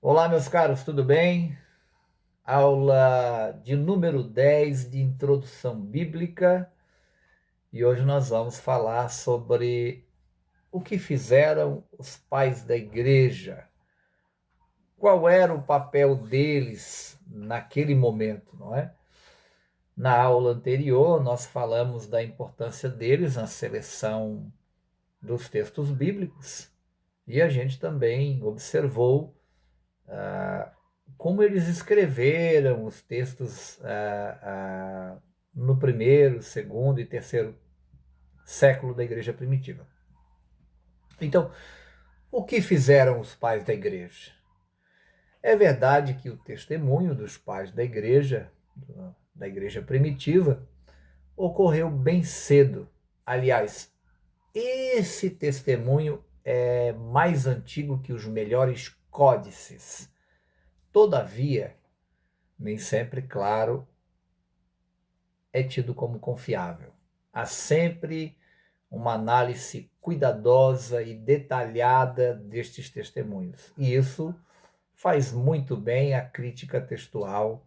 Olá, meus caros, tudo bem? Aula de número 10 de Introdução Bíblica e hoje nós vamos falar sobre o que fizeram os pais da igreja. Qual era o papel deles naquele momento, não é? Na aula anterior, nós falamos da importância deles na seleção dos textos bíblicos e a gente também observou como eles escreveram os textos no primeiro, segundo e terceiro século da igreja primitiva. Então, o que fizeram os pais da igreja? É verdade que o testemunho dos pais da igreja primitiva, ocorreu bem cedo. Aliás, esse testemunho é mais antigo que os melhores códices. Todavia, nem sempre, claro, é tido como confiável. Há sempre uma análise cuidadosa e detalhada destes testemunhos. E isso faz muito bem a crítica textual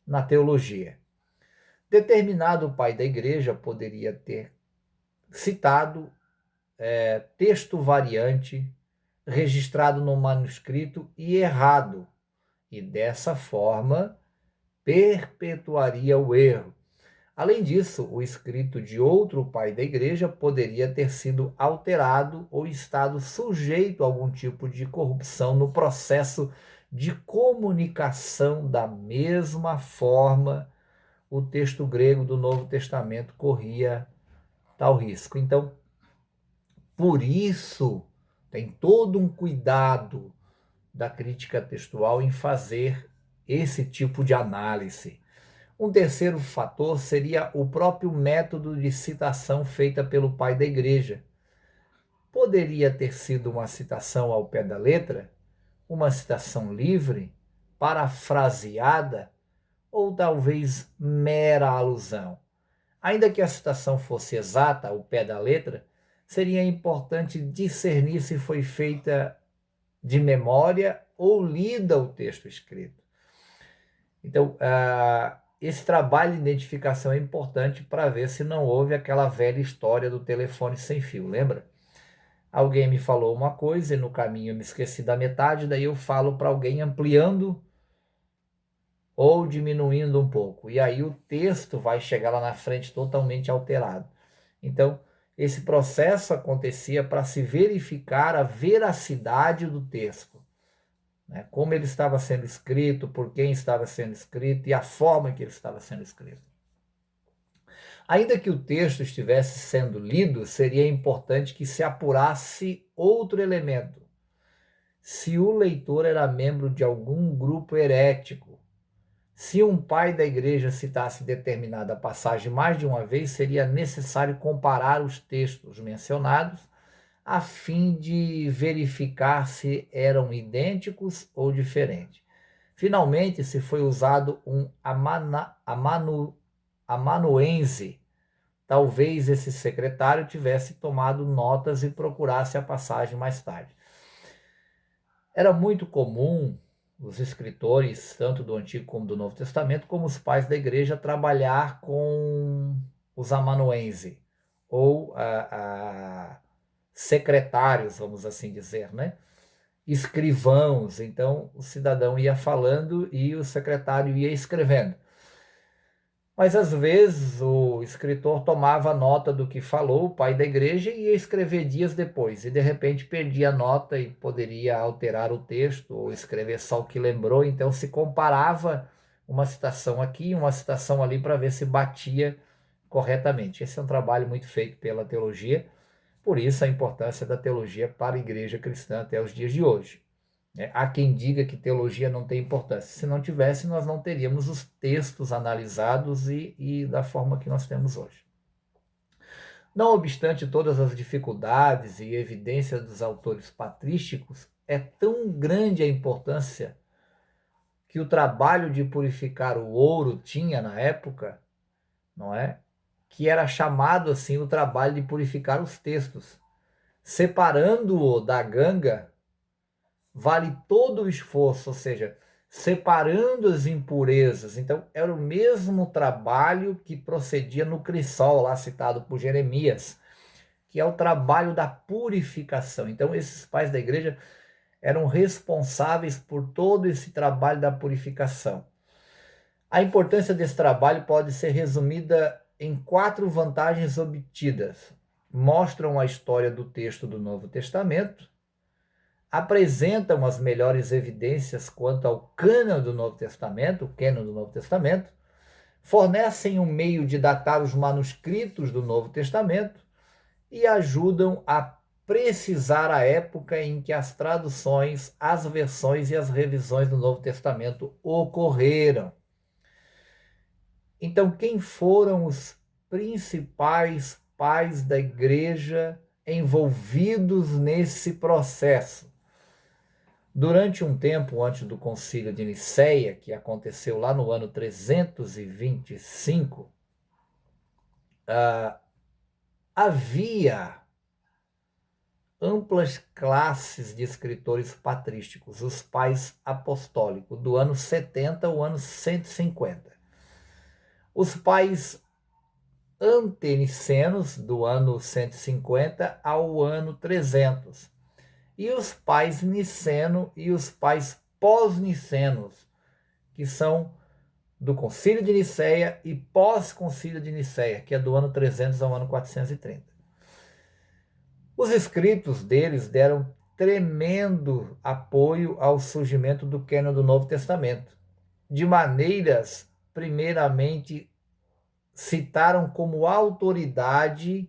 na teologia. Determinado pai da igreja poderia ter citado texto variante registrado no manuscrito e errado, e dessa forma perpetuaria o erro. Além disso, o escrito de outro pai da igreja poderia ter sido alterado ou estado sujeito a algum tipo de corrupção no processo de comunicação. Da mesma forma, o texto grego do Novo Testamento corria tal risco. Então, por isso, tem todo um cuidado da crítica textual em fazer esse tipo de análise. Um terceiro fator seria o próprio método de citação feita pelo pai da igreja. Poderia ter sido uma citação ao pé da letra, uma citação livre, parafraseada ou talvez mera alusão. Ainda que a citação fosse exata, ao pé da letra, seria importante discernir se foi feita de memória ou lida o texto escrito. Então, esse trabalho de identificação é importante para ver se não houve aquela velha história do telefone sem fio, lembra? Alguém me falou uma coisa e no caminho eu me esqueci da metade, daí eu falo para alguém ampliando ou diminuindo um pouco. E aí o texto vai chegar lá na frente totalmente alterado. Então, esse processo acontecia para se verificar a veracidade do texto, né? Como ele estava sendo escrito, por quem estava sendo escrito e a forma que ele estava sendo escrito. Ainda que o texto estivesse sendo lido, seria importante que se apurasse outro elemento. Se o leitor era membro de algum grupo herético, se um pai da igreja citasse determinada passagem mais de uma vez, seria necessário comparar os textos mencionados a fim de verificar se eram idênticos ou diferentes. Finalmente, se foi usado um amanuense, talvez esse secretário tivesse tomado notas e procurasse a passagem mais tarde. Era muito comum os escritores, tanto do Antigo como do Novo Testamento, como os pais da igreja, trabalhar com os amanuenses, ou secretários, vamos assim dizer, né? Escrivãos. Então, o cidadão ia falando e o secretário ia escrevendo. Mas às vezes o escritor tomava nota do que falou o pai da igreja e ia escrever dias depois, e de repente perdia a nota e poderia alterar o texto ou escrever só o que lembrou. Então se comparava uma citação aqui, uma citação ali para ver se batia corretamente. Esse é um trabalho muito feito pela teologia, por isso a importância da teologia para a igreja cristã até os dias de hoje. Há quem diga que teologia não tem importância. Se não tivesse, nós não teríamos os textos analisados e da forma que nós temos hoje. Não obstante todas as dificuldades e evidências dos autores patrísticos, é tão grande a importância que o trabalho de purificar o ouro tinha na época, não é? Que era chamado assim o trabalho de purificar os textos, separando-o da ganga vale todo o esforço, ou seja, separando as impurezas. Então, era o mesmo trabalho que procedia no crisol, lá citado por Jeremias, que é o trabalho da purificação. Então, esses pais da igreja eram responsáveis por todo esse trabalho da purificação. A importância desse trabalho pode ser resumida em 4 vantagens obtidas. Mostram a história do texto do Novo Testamento, apresentam as melhores evidências quanto ao cânon do Novo Testamento, o cânon do Novo Testamento, fornecem um meio de datar os manuscritos do Novo Testamento e ajudam a precisar a época em que as traduções, as versões e as revisões do Novo Testamento ocorreram. Então, quem foram os principais pais da igreja envolvidos nesse processo? Durante um tempo antes do Concílio de Nicéia, que aconteceu lá no ano 325, havia amplas classes de escritores patrísticos, os pais apostólicos, do ano 70 ao ano 150. Os pais antenicenos, do ano 150 ao ano 300. E os pais niceno e os pais pós-nicenos, que são do Concílio de Nicéia e pós-Concílio de Nicéia, que é do ano 300 ao ano 430. Os escritos deles deram tremendo apoio ao surgimento do cânon do Novo Testamento, de maneiras, primeiramente, citaram como autoridade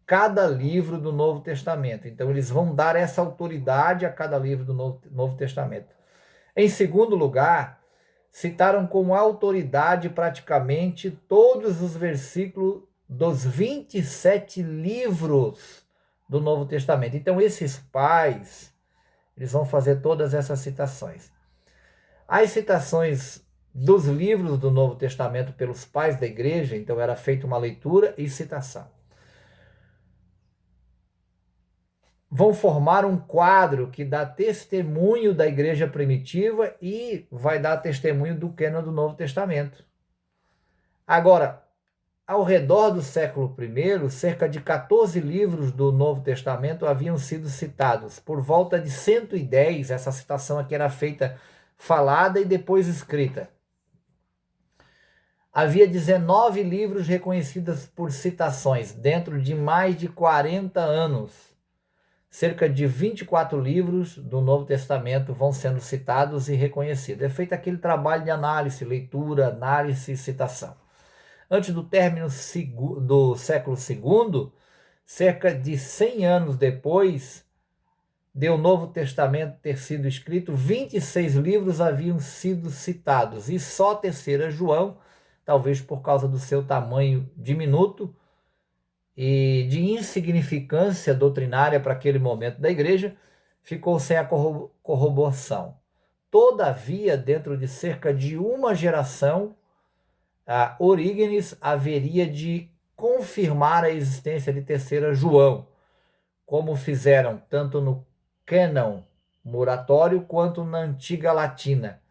cada livro do Novo Testamento. Então, eles vão dar essa autoridade a cada livro do Novo Testamento. Em segundo lugar, citaram como autoridade praticamente todos os versículos dos 27 livros do Novo Testamento. Então, esses pais, eles vão fazer todas essas citações. As citações dos livros do Novo Testamento pelos pais da igreja, então era feita uma leitura e citação. Vão formar um quadro que dá testemunho da igreja primitiva e vai dar testemunho do cânon do Novo Testamento. Agora, ao redor do século I, cerca de 14 livros do Novo Testamento haviam sido citados. Por volta de 110, essa citação aqui era feita falada e depois escrita. Havia 19 livros reconhecidos por citações dentro de mais de 40 anos. Cerca de 24 livros do Novo Testamento vão sendo citados e reconhecidos. É feito aquele trabalho de análise, leitura, análise e citação. Antes do término do século II, cerca de 100 anos depois de o Novo Testamento ter sido escrito, 26 livros haviam sido citados, e só a terceira João, talvez por causa do seu tamanho diminuto e de insignificância doutrinária para aquele momento da igreja, ficou sem a corroboração. Todavia, dentro de cerca de uma geração, Orígenes haveria de confirmar a existência de terceira João, como fizeram tanto no cânon muratório quanto na antiga latina,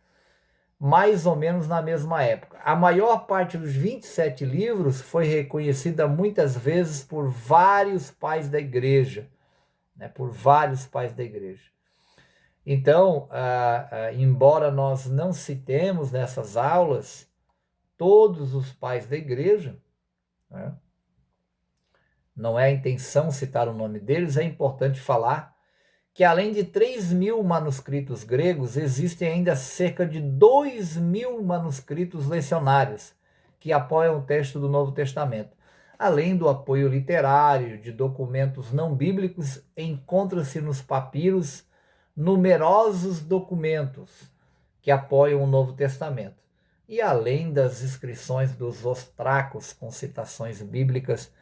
mais ou menos na mesma época. A maior parte dos 27 livros foi reconhecida muitas vezes por vários pais da igreja, por vários pais da igreja. Então, embora nós não citemos nessas aulas todos os pais da igreja, não é a intenção citar o nome deles, é importante falar que além de 3.000 manuscritos gregos, existem ainda cerca de 2.000 manuscritos lecionários que apoiam o texto do Novo Testamento. Além do apoio literário de documentos não bíblicos, encontram-se nos papiros numerosos documentos que apoiam o Novo Testamento. E além das inscrições dos ostracos com citações bíblicas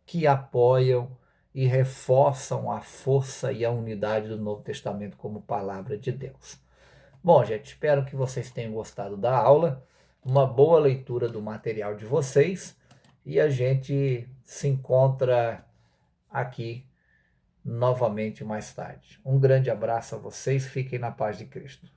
que apoiam e reforçam a força e a unidade do Novo Testamento como palavra de Deus. Bom, gente, espero que vocês tenham gostado da aula, uma boa leitura do material de vocês, e a gente se encontra aqui novamente mais tarde. Um grande abraço a vocês, fiquem na paz de Cristo.